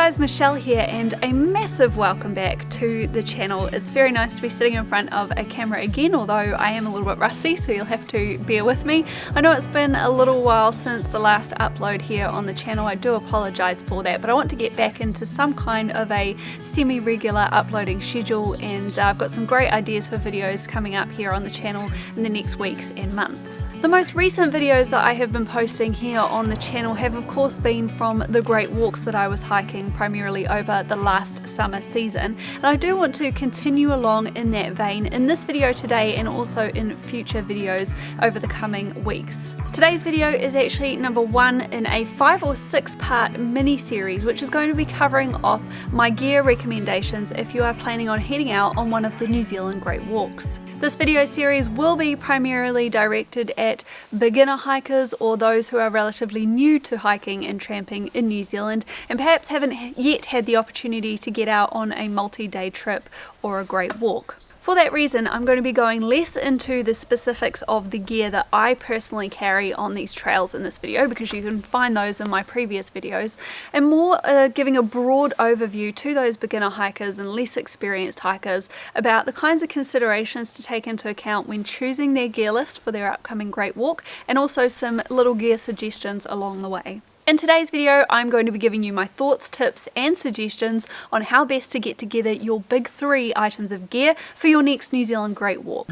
guys, Michelle here, and a massive welcome back to the channel. It's very nice to be sitting in front of a camera again, although I am a little bit rusty, so you'll have to bear with me. I know it's been a little while since the last upload here on the channel. I do apologise for that, but I want to get back into some kind of a semi-regular uploading schedule, and I've got some great ideas for videos coming up here on the channel in the next weeks and months. The most recent videos that I have been posting here on the channel have of course been from the great walks that I was hiking primarily over the last summer season, and I do want to continue along in that vein in this video today and also in future videos over the coming weeks. Today's video is actually number one in a 5 or 6 part mini series which is going to be covering off my gear recommendations if you are planning on heading out on one of the New Zealand Great Walks. This video series will be primarily directed at beginner hikers or those who are relatively new to hiking and tramping in New Zealand and perhaps haven't yet had the opportunity to get out on a multi-day trip or a great walk. For that reason, I'm going to be going less into the specifics of the gear that I personally carry on these trails in this video, because you can find those in my previous videos, and more giving a broad overview to those beginner hikers and less experienced hikers about the kinds of considerations to take into account when choosing their gear list for their upcoming great walk, and also some little gear suggestions along the way. In today's video, I'm going to be giving you my thoughts, tips and suggestions on how best to get together your big 3 items of gear for your next New Zealand Great Walk.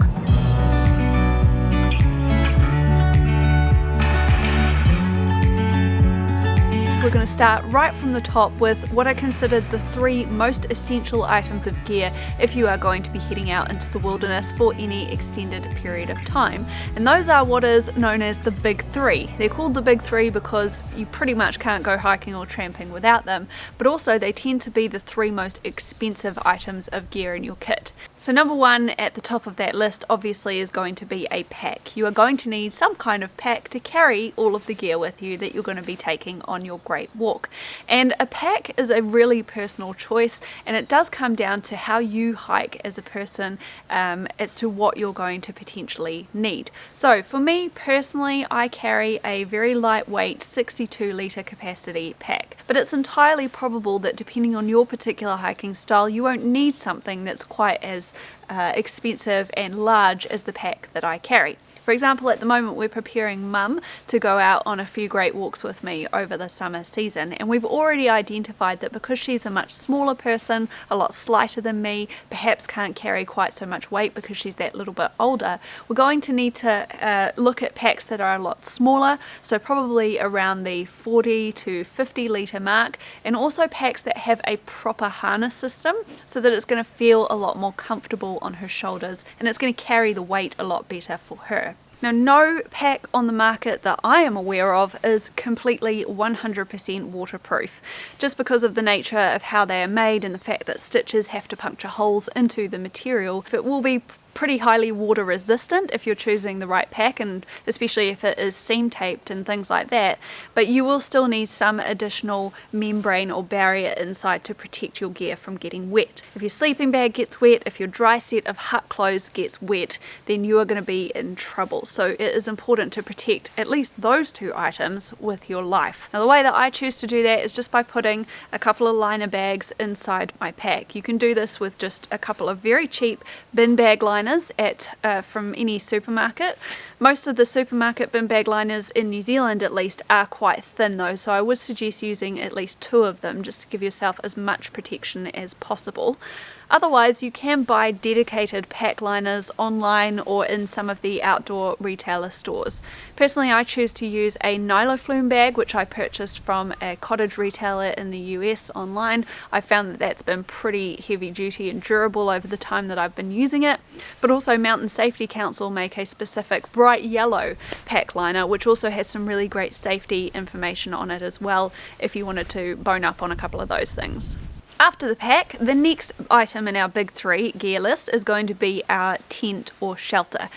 We're going to start right from the top with what I consider the 3 most essential items of gear if you are going to be heading out into the wilderness for any extended period of time. And those are what is known as the big 3. They're called the big 3 because you pretty much can't go hiking or tramping without them, but also they tend to be the 3 most expensive items of gear in your kit. So number 1 at the top of that list obviously is going to be a pack. You are going to need some kind of pack to carry all of the gear with you that you're going to be taking on your great walk. And a pack is a really personal choice, and it does come down to how you hike as a person as to what you're going to potentially need. So for me personally, I carry a very lightweight 62 litre capacity pack, but it's entirely probable that depending on your particular hiking style you won't need something that's quite as expensive and large as the pack that I carry. For example, at the moment we're preparing Mum to go out on a few great walks with me over the summer season, and we've already identified that because she's a much smaller person, a lot slighter than me, perhaps can't carry quite so much weight because she's that little bit older, we're going to need to look at packs that are a lot smaller, so probably around the 40 to 50 litre mark, and also packs that have a proper harness system so that it's going to feel a lot more comfortable on her shoulders and it's going to carry the weight a lot better for her. Now, no pack on the market that I am aware of is completely 100% waterproof, just because of the nature of how they are made and the fact that stitches have to puncture holes into the material. It will be pretty highly water resistant if you're choosing the right pack, and especially if it is seam taped and things like that, but you will still need some additional membrane or barrier inside to protect your gear from getting wet. If your sleeping bag gets wet, if your dry set of hut clothes gets wet, then you are going to be in trouble. So it is important to protect at least those 2 items with your life. Now, the way that I choose to do that is just by putting a couple of liner bags inside my pack. You can do this with just a couple of very cheap bin bag liners from any supermarket. Most of the supermarket bin bag liners in New Zealand at least are quite thin though, so I would suggest using at least 2 of them just to give yourself as much protection as possible. Otherwise, you can buy dedicated pack liners online or in some of the outdoor retailer stores. Personally, I choose to use a Nyloflume bag, which I purchased from a cottage retailer in the US online. I found that that's been pretty heavy duty and durable over the time that I've been using it. But also Mountain Safety Council make a specific bright yellow pack liner, which also has some really great safety information on it as well if you wanted to bone up on a couple of those things. After the pack, the next item in our big 3 gear list is going to be our tent or shelter.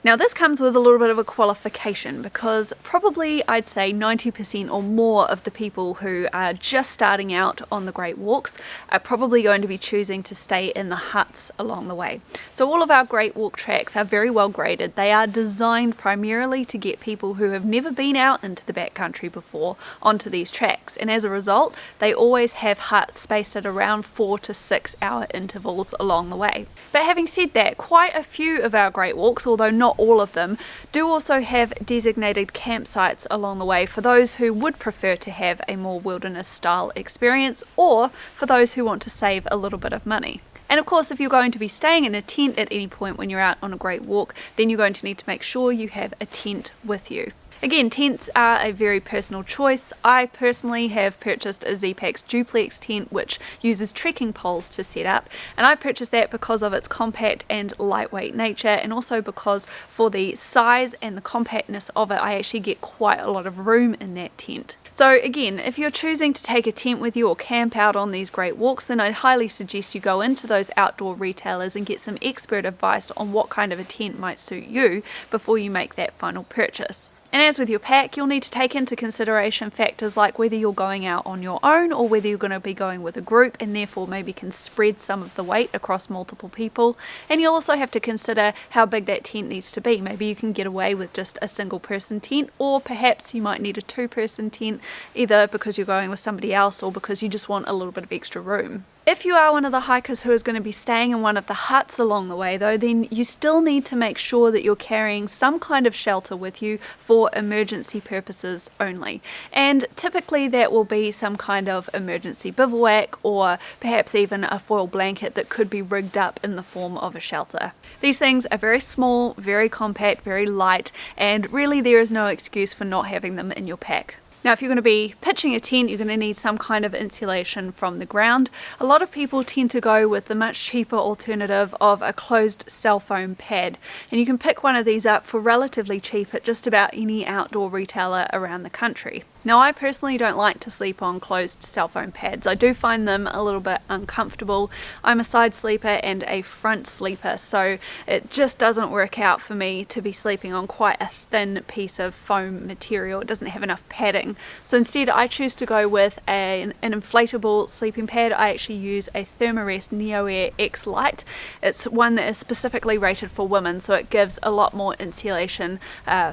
Now this comes with a little bit of a qualification, because probably I'd say 90% or more of the people who are just starting out on the Great Walks are probably going to be choosing to stay in the huts along the way. So all of our Great Walk tracks are very well graded. They are designed primarily to get people who have never been out into the backcountry before onto these tracks, and as a result they always have huts spaced at around 4 to 6 hour intervals along the way. But having said that, quite a few of our Great Walks, although not all of them, do also have designated campsites along the way for those who would prefer to have a more wilderness style experience, or for those who want to save a little bit of money. And of course, if you're going to be staying in a tent at any point when you're out on a Great Walk, then you're going to need to make sure you have a tent with you. Again, tents are a very personal choice. I personally have purchased a Z-Pax duplex tent which uses trekking poles to set up, and I purchased that because of its compact and lightweight nature, and also because for the size and the compactness of it, I actually get quite a lot of room in that tent. So again, if you're choosing to take a tent with you or camp out on these Great Walks, then I'd highly suggest you go into those outdoor retailers and get some expert advice on what kind of a tent might suit you before you make that final purchase. And as with your pack, you'll need to take into consideration factors like whether you're going out on your own or whether you're going to be going with a group, and therefore maybe can spread some of the weight across multiple people. And you'll also have to consider how big that tent needs to be. Maybe you can get away with just a single person tent, or perhaps you might need a 2-person tent, either because you're going with somebody else or because you just want a little bit of extra room. If you are one of the hikers who is going to be staying in one of the huts along the way though, then you still need to make sure that you're carrying some kind of shelter with you for emergency purposes only. And typically that will be some kind of emergency bivouac, or perhaps even a foil blanket that could be rigged up in the form of a shelter. These things are very small, very compact, very light, and really there is no excuse for not having them in your pack. Now if you're going to be pitching a tent, you're going to need some kind of insulation from the ground. A lot of people tend to go with the much cheaper alternative of a closed cell foam pad, and you can pick one of these up for relatively cheap at just about any outdoor retailer around the country. Now I personally don't like to sleep on closed cell foam pads. I do find them a little bit uncomfortable. I'm a side sleeper and a front sleeper, so it just doesn't work out for me to be sleeping on quite a thin piece of foam material. It doesn't have enough padding. So instead I choose to go with an inflatable sleeping pad. I actually use a Thermarest NeoAir X Lite. It's one that is specifically rated for women, so it gives a lot more insulation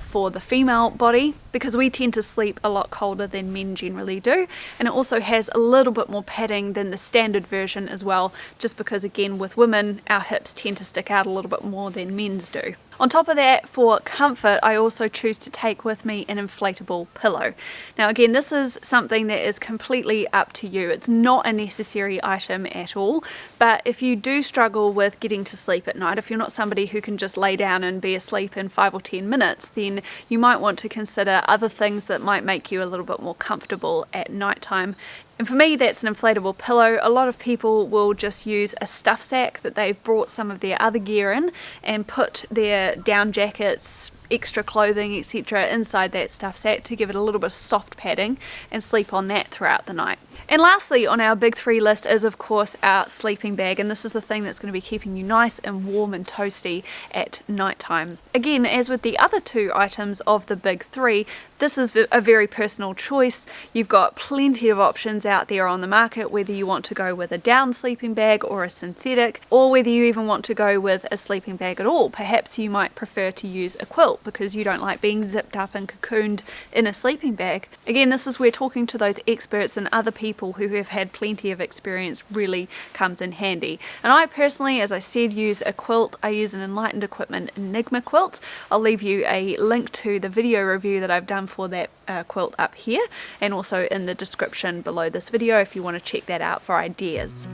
for the female body, because we tend to sleep a lot colder than men generally do, and it also has a little bit more padding than the standard version as well, just because again with women our hips tend to stick out a little bit more than men's do. On top of that, for comfort, I also choose to take with me an inflatable pillow. Now again, this is something that is completely up to you. It's not a necessary item at all, but if you do struggle with getting to sleep at night, if you're not somebody who can just lay down and be asleep in 5 or 10 minutes, then you might want to consider other things that might make you a little bit more comfortable at nighttime. And for me, that's an inflatable pillow. A lot of people will just use a stuff sack that they've brought some of their other gear in and put their down jackets, extra clothing, etc. inside that stuff sack to give it a little bit of soft padding, and sleep on that throughout the night. And lastly on our big 3 list is of course our sleeping bag, and this is the thing that's going to be keeping you nice and warm and toasty at night time. Again, as with the other 2 items of the big 3, this is a very personal choice. You've got plenty of options out there on the market, whether you want to go with a down sleeping bag or a synthetic, or whether you even want to go with a sleeping bag at all. Perhaps you might prefer to use a quilt because you don't like being zipped up and cocooned in a sleeping bag. Again, this is where talking to those experts and other people who have had plenty of experience really comes in handy. And I personally, as I said, use a quilt. I use an Enlightened Equipment Enigma quilt. I'll leave you a link to the video review that I've done for that quilt up here, and also in the description below this video if you want to check that out for ideas.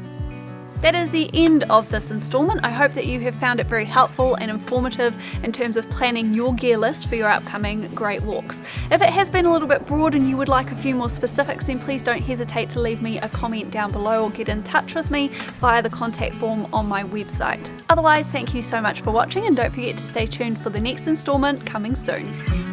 That is the end of this installment. I hope that you have found it very helpful and informative in terms of planning your gear list for your upcoming Great Walks. If it has been a little bit broad and you would like a few more specifics, then please don't hesitate to leave me a comment down below or get in touch with me via the contact form on my website. Otherwise, thank you so much for watching, and don't forget to stay tuned for the next installment coming soon.